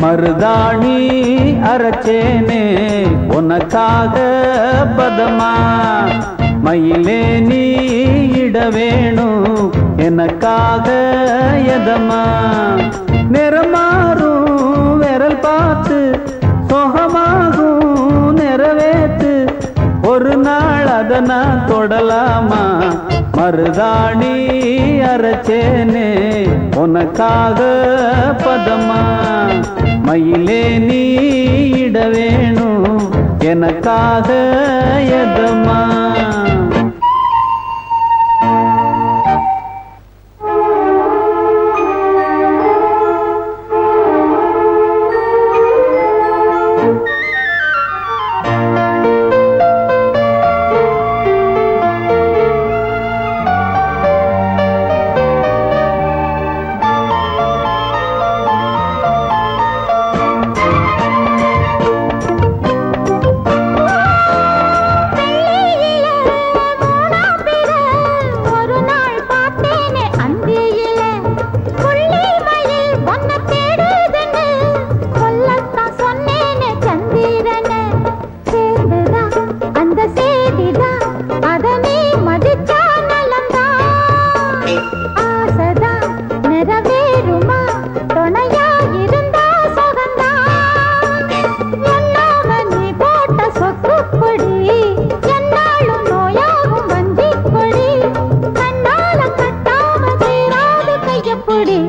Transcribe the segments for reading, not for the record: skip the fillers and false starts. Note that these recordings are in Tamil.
மருதாணி அரைச்சேனே உனக்காக பதமா மயிலே நீ இட வேணும் எனக்காக எதமா நிறமாறும் விரல் பார்த்து சொகமாகும் நிறைவேத்து ஒரு நாள் அதனா தொடலாமா மருதாணி அரைச்சேனே உனக்காக பதமா மயிலே நீ இட வேணும் எனக்காக எதமா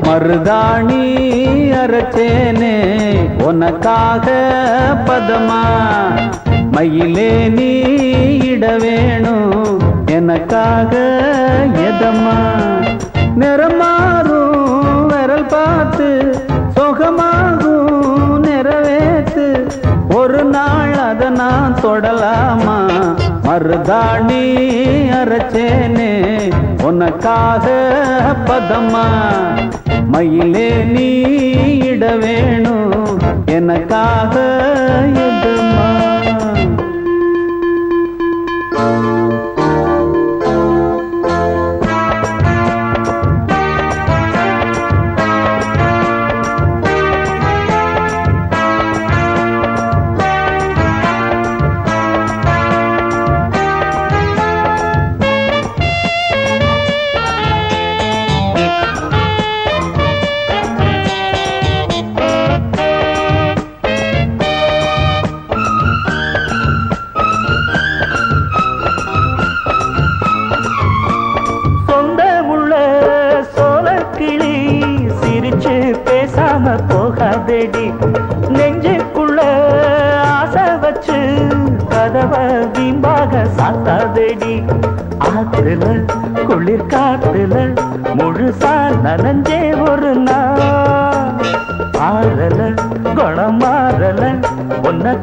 மருதாணி அரைச்சேனே உனக்காக பதமா மயிலே நீ இட வேணும் எனக்காக எதமா நிறமாறும் விரல் பார்த்து சொகமாகும் நிறைவேத்து ஒரு நாள் அதை நான் தொடலாமா மருதாணி அரைச்சேனே உனக்காக பதமா மயிலே நீ இட வேணும் எனக்காக எதமா பேசாம போகாதேடி நெஞ்சுக்குள்ள ஆசை வச்சு கதவை வீம்பாக சாத்தாதேடி ஆத்துல குளிர் காத்துல முழுசா நனைஞ்சே ஒரு நாள் ஆறல குணம் மாறல உன்னை